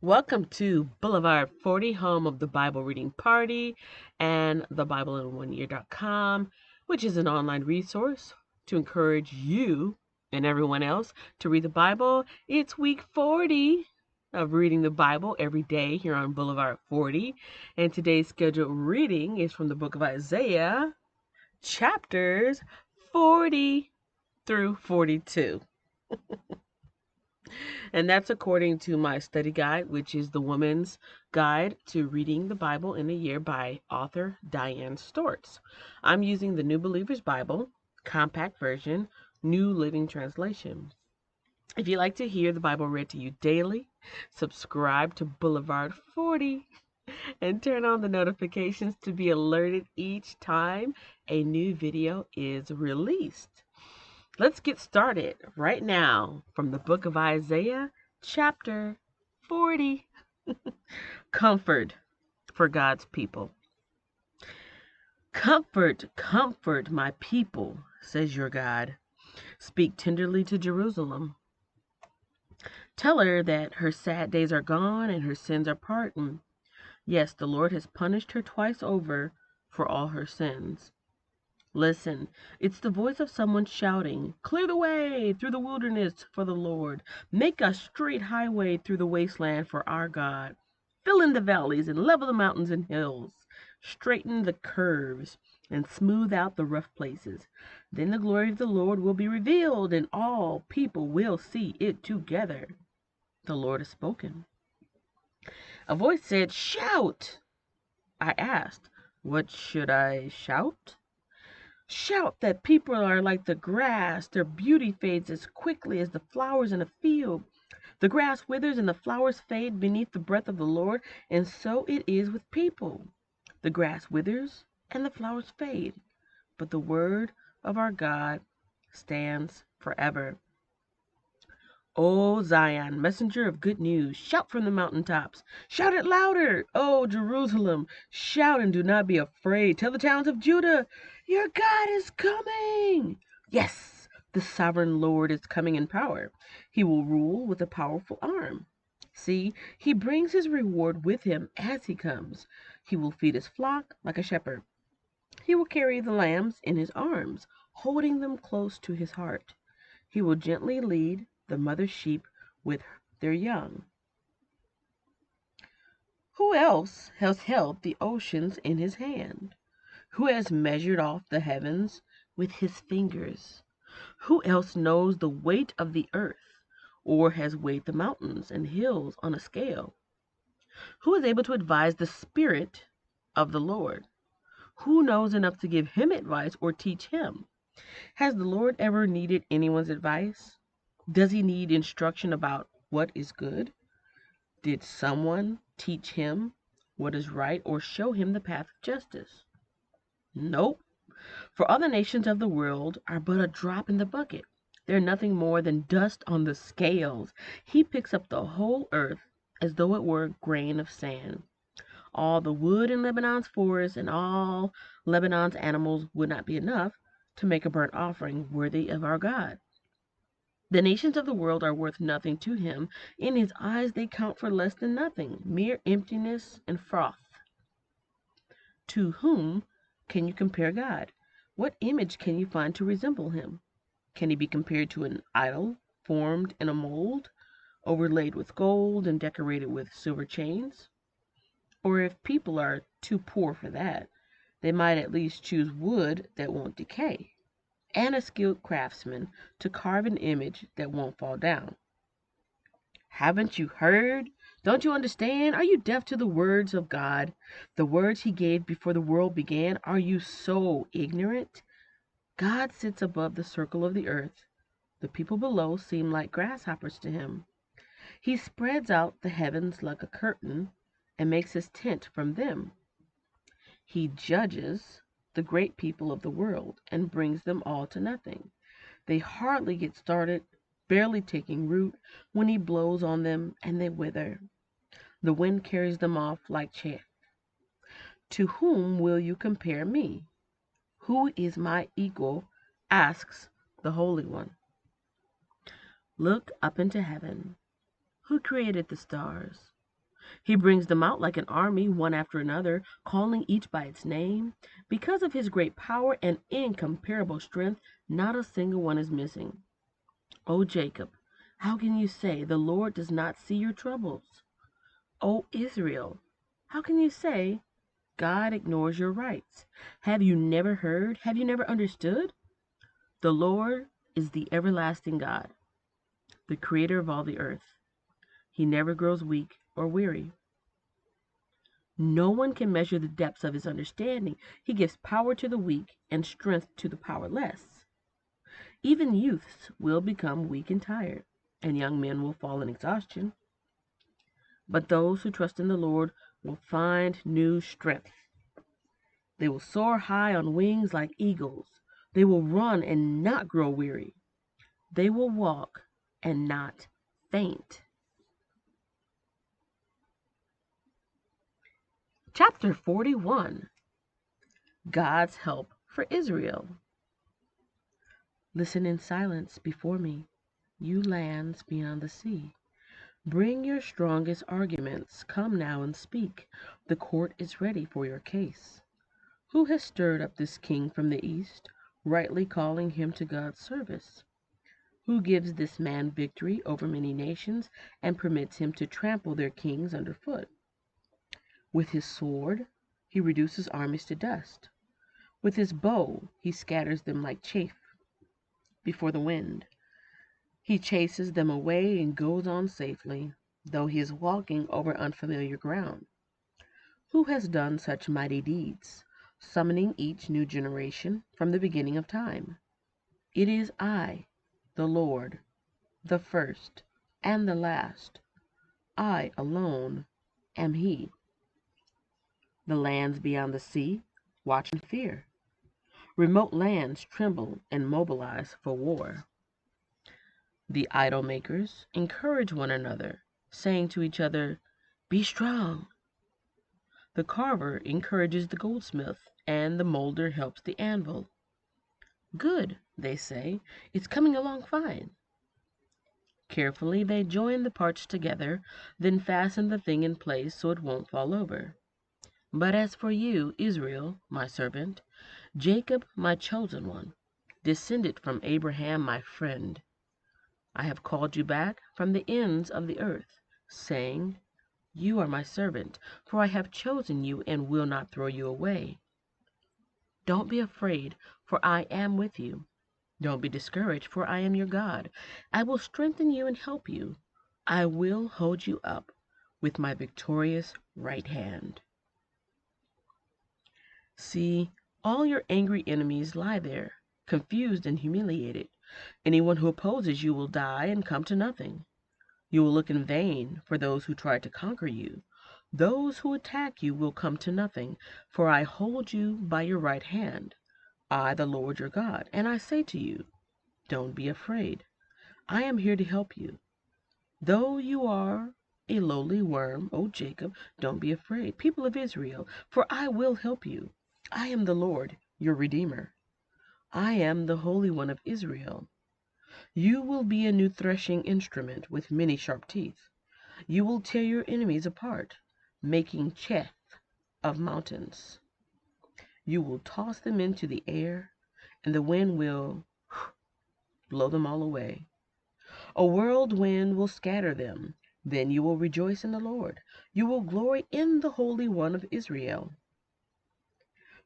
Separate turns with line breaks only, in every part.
Welcome to Boulevard 40, home of the Bible Reading Party and the BibleIn1Year.com, which is an online resource to encourage you and everyone else to read the Bible. It's week 40 of reading the Bible every day here on Boulevard 40, and today's scheduled reading is from the book of Isaiah, chapters 40 through 42. And that's according to my study guide, which is the Woman's Guide to Reading the Bible in a Year by author Diane Stortz. I'm using the New Believer's Bible, compact version, New Living Translation. If you'd like to hear the Bible read to you daily, subscribe to Boulevard 40 and turn on the notifications to be alerted each time a new video is released. Let's get started right now from the book of Isaiah, chapter 40. Comfort for God's people. Comfort, comfort my people, says your God. Speak tenderly to Jerusalem. Tell her that her sad days are gone and her sins are pardoned. Yes, the Lord has punished her twice over for all her sins. Listen, it's the voice of someone shouting, "Clear the way through the wilderness for the Lord. Make a straight highway through the wasteland for our God. Fill in the valleys and level the mountains and hills. Straighten the curves and smooth out the rough places. Then the glory of the Lord will be revealed, and all people will see it together. The Lord has spoken." A voice said, "Shout!" I asked, "What should I shout?" "Shout that people are like the grass. Their beauty fades as quickly as the flowers in a field. The grass withers and the flowers fade beneath the breath of the Lord, and so it is with people. The grass withers and the flowers fade, but the word of our God stands forever." O Zion, messenger of good news, shout from the mountaintops. Shout it louder, O Jerusalem. Shout and do not be afraid. Tell the towns of Judah, your God is coming. Yes, the sovereign Lord is coming in power. He will rule with a powerful arm. See, he brings his reward with him as he comes. He will feed his flock like a shepherd. He will carry the lambs in his arms, holding them close to his heart. He will gently lead the mother sheep with their young. Who else has held the oceans in his hand? Who has measured off the heavens with his fingers? Who else knows the weight of the earth, or has weighed the mountains and hills on a scale? Who is able to advise the Spirit of the Lord? Who knows enough to give him advice or teach him? Has the Lord ever needed anyone's advice? Does he need instruction about what is good? Did someone teach him what is right or show him the path of justice? Nope. For all the nations of the world are but a drop in the bucket. They're nothing more than dust on the scales. He picks up the whole earth as though it were a grain of sand. All the wood in Lebanon's forest and all Lebanon's animals would not be enough to make a burnt offering worthy of our God. The nations of the world are worth nothing to him. In his eyes they count for less than nothing, mere emptiness and froth. To whom can you compare God? What image can you find to resemble him? Can he be compared to an idol formed in a mold, overlaid with gold and decorated with silver chains? Or if people are too poor for that, they might at least choose wood that won't decay, and a skilled craftsman to carve an image that won't fall down. Haven't you heard? Don't you understand? Are you deaf to the words of God, the words he gave before the world began? Are you so ignorant? God sits above the circle of the earth. The people below seem like grasshoppers to him. He spreads out the heavens like a curtain and makes his tent from them. He judges the great people of the world and brings them all to nothing. They hardly get started, barely taking root, when he blows on them and they wither. The wind carries them off like chaff. To whom will you compare me? Who is my equal? Asks the Holy One. Look up into heaven. Who created the stars? He brings them out like an army, one after another, calling each by its name. Because of his great power and incomparable strength, not a single one is missing. O Jacob, how can you say the Lord does not see your troubles? O Israel, how can you say God ignores your rights? Have you never heard? Have you never understood? The Lord is the everlasting God, the creator of all the earth. He never grows weak or weary. No one can measure the depths of his understanding. He gives power to the weak and strength to the powerless. Even youths will become weak and tired, and young men will fall in exhaustion. But those who trust in the Lord will find new strength. They will soar high on wings like eagles. They will run and not grow weary. They will walk and not faint. Chapter 41. God's help for Israel. Listen in silence before me, you lands beyond the sea. Bring your strongest arguments. Come now and speak. The court is ready for your case. Who has stirred up this king from the east, rightly calling him to God's service? Who gives this man victory over many nations and permits him to trample their kings underfoot? With his sword, he reduces armies to dust. With his bow, he scatters them like chaff before the wind. He chases them away and goes on safely, though he is walking over unfamiliar ground. Who has done such mighty deeds, summoning each new generation from the beginning of time? It is I, the Lord, the first and the last. I alone am He. The lands beyond the sea watch in fear. Remote lands tremble and mobilize for war. The idol makers encourage one another, saying to each other, "Be strong." The carver encourages the goldsmith, and the molder helps the anvil. "Good," they say, "it's coming along fine." Carefully they join the parts together, then fasten the thing in place so it won't fall over. But as for you, Israel, my servant, Jacob, my chosen one, descended from Abraham, my friend, I have called you back from the ends of the earth, saying, "You are my servant, for I have chosen you and will not throw you away." Don't be afraid, for I am with you. Don't be discouraged, for I am your God. I will strengthen you and help you. I will hold you up with my victorious right hand. See, all your angry enemies lie there, confused and humiliated. Anyone who opposes you will die and come to nothing. You will look in vain for those who try to conquer you. Those who attack you will come to nothing, for I hold you by your right hand. I, the Lord your God, and I say to you, don't be afraid. I am here to help you. Though you are a lowly worm, O Jacob, don't be afraid, people of Israel, for I will help you. I am the Lord, your Redeemer. I am the Holy One of Israel. You will be a new threshing instrument with many sharp teeth. You will tear your enemies apart, making chaff of mountains. You will toss them into the air, and the wind will blow them all away. A whirlwind will scatter them. Then you will rejoice in the Lord. You will glory in the Holy One of Israel.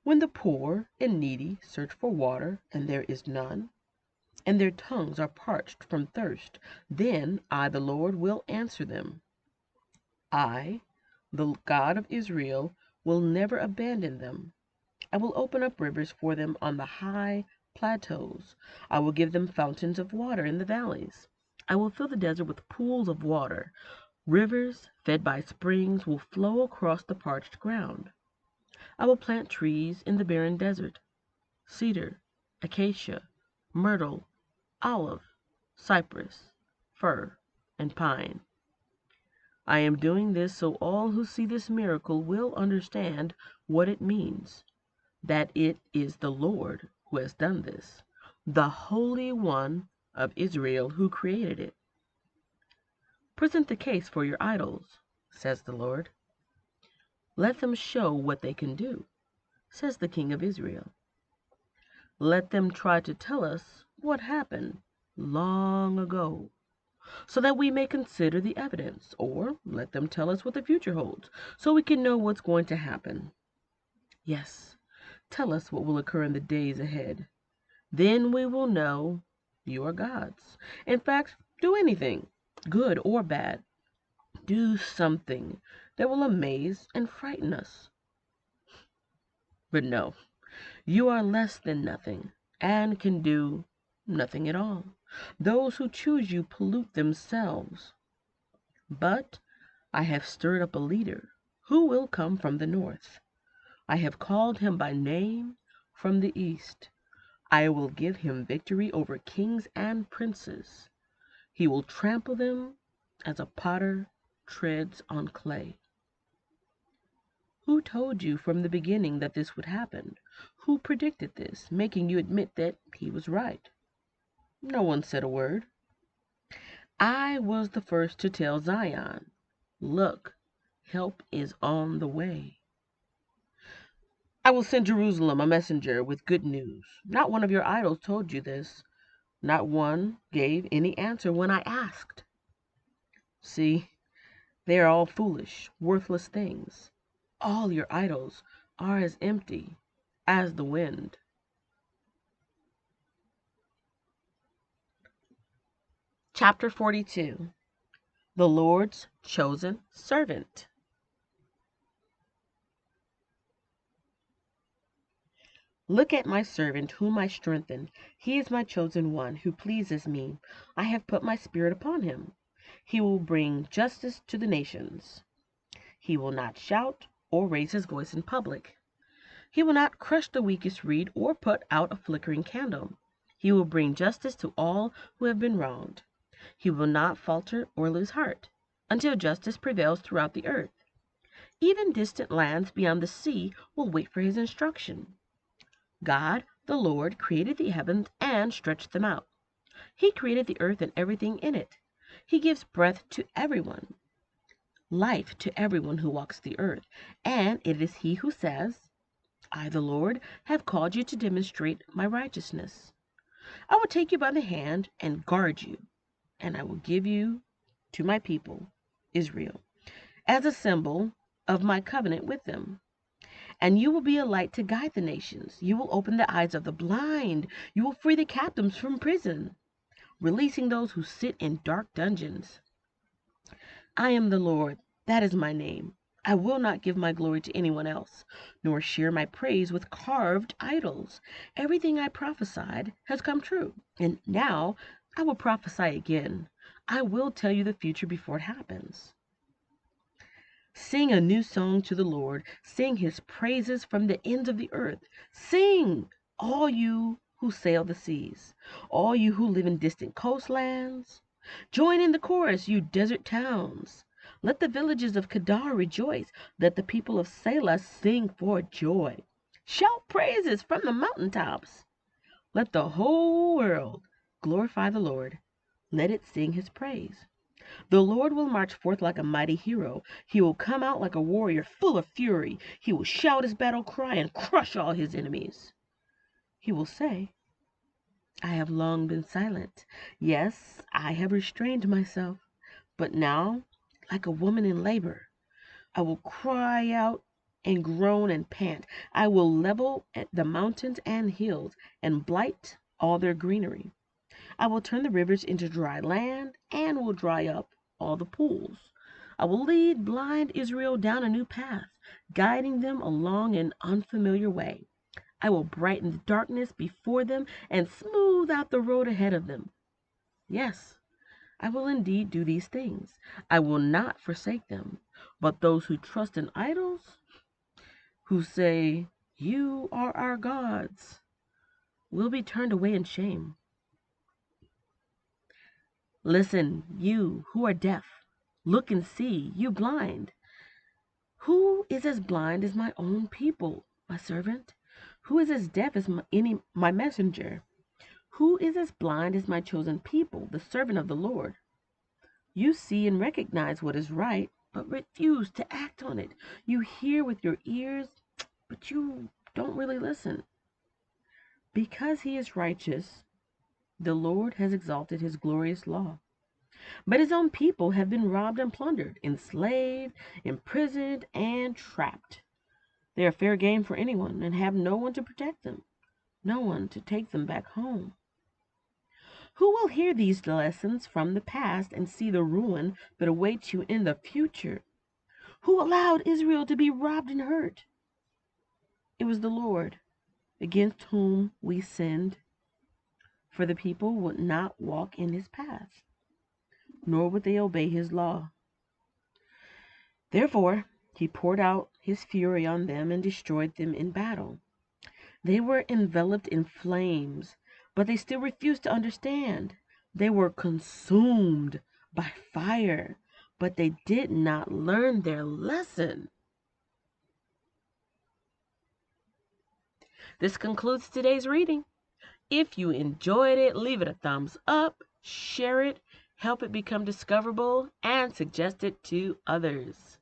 When the poor and needy search for water, and there is none, and their tongues are parched from thirst, then I, the Lord, will answer them. I, the God of Israel, will never abandon them. I will open up rivers for them on the high plateaus. I will give them fountains of water in the valleys. I will fill the desert with pools of water. Rivers, fed by springs, will flow across the parched ground. I will plant trees in the barren desert: cedar, acacia, myrtle, olive, cypress, fir, and pine. I am doing this so all who see this miracle will understand what it means, that it is the Lord who has done this, the Holy One of Israel who created it. Present the case for your idols. says the Lord. Let them show what they can do, says the King of Israel. Let them try to tell us what happened long ago, so that we may consider the evidence, or let them tell us what the future holds, so we can know what's going to happen. Yes, tell us what will occur in the days ahead. Then we will know you are gods. In fact, do anything, good or bad. Do something that will amaze and frighten us. But no, you are less than nothing and can do nothing at all. Those who choose you pollute themselves. But I have stirred up a leader who will come from the north. I have called him by name from the east. I will give him victory over kings and princes. He will trample them as a potter treads on clay. Who told you from the beginning that this would happen? Who predicted this, making you admit that he was right? No one said a word. I was the first to tell Zion, look, help is on the way. I will send Jerusalem a messenger with good news. Not one of your idols told you this. Not one gave any answer when I asked. See, they are all foolish, worthless things. All your idols are as empty as the wind. Chapter 42. The Lord's Chosen Servant. Look at my servant whom I strengthen. He is my chosen one who pleases me. I have put my spirit upon him. He will bring justice to the nations. He will not shout or raise his voice in public. He will not crush the weakest reed or put out a flickering candle. He will bring justice to all who have been wronged. He will not falter or lose heart until justice prevails throughout the earth. Even distant lands beyond the sea will wait for his instruction. God, the Lord, created the heavens and stretched them out. He created the earth and everything in it. He gives breath to everyone, life to everyone who walks the earth. And it is he who says, I, the Lord, have called you to demonstrate my righteousness. I will take you by the hand and guard you, and I will give you to my people, Israel, as a symbol of my covenant with them. And you will be a light to guide the nations. You will open the eyes of the blind. You will free the captives from prison, releasing those who sit in dark dungeons. I am the Lord, that is my name. I will not give my glory to anyone else, nor share my praise with carved idols. Everything I prophesied has come true, and now I will prophesy again. I will tell you the future before it happens. Sing a new song to the Lord. Sing his praises from the ends of the earth. Sing, all you who sail the seas, all you who live in distant coastlands. Join in the chorus, you desert towns. Let the villages of Kedar rejoice. Let the people of Selah sing for joy. Shout praises from the mountaintops. Let the whole world glorify the Lord. Let it sing his praise. The Lord will march forth like a mighty hero. He will come out like a warrior full of fury. He will shout his battle cry and crush all his enemies. He will say, I have long been silent. Yes, I have restrained myself. But now, like a woman in labor, I will cry out and groan and pant. I will level the mountains and hills and blight all their greenery. I will turn the rivers into dry land and will dry up all the pools. I will lead blind Israel down a new path, guiding them along an unfamiliar way. I will brighten the darkness before them and smooth out the road ahead of them. Yes, I will indeed do these things. I will not forsake them. But those who trust in idols, who say, you are our gods, will be turned away in shame. Listen, you who are deaf, look and see, you blind. Who is as blind as my own people, my servant? Who is as deaf as my messenger? Who is as blind as my chosen people, the servant of the Lord? You see and recognize what is right, but refuse to act on it. You hear with your ears, but you don't really listen. Because he is righteous, the Lord has exalted his glorious law. But his own people have been robbed and plundered, enslaved, imprisoned, and trapped. They are fair game for anyone and have no one to protect them, no one to take them back home. Who will hear these lessons from the past and see the ruin that awaits you in the future? Who allowed Israel to be robbed and hurt? It was the Lord, against whom we sinned, for the people would not walk in his paths, nor would they obey his law. Therefore, he poured out his fury on them and destroyed them in battle. They were enveloped in flames, but they still refused to understand. They were consumed by fire, but they did not learn their lesson. This concludes today's reading. If you enjoyed it, leave it a thumbs up, share it, help it become discoverable, and suggest it to others.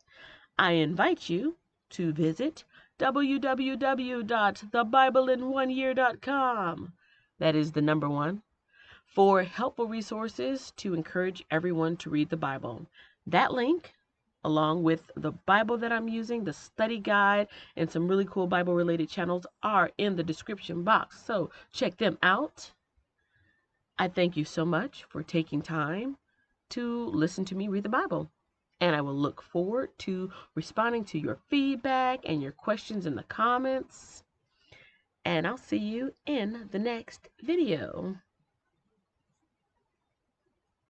I invite you to visit www.thebiblein1year.com. That is the number 1, for helpful resources to encourage everyone to read the Bible. That link, along with the Bible that I'm using, the study guide, and some really cool Bible-related channels are in the description box, so check them out. I thank you so much for taking time to listen to me read the Bible. And I will look forward to responding to your feedback and your questions in the comments. And I'll see you in the next video.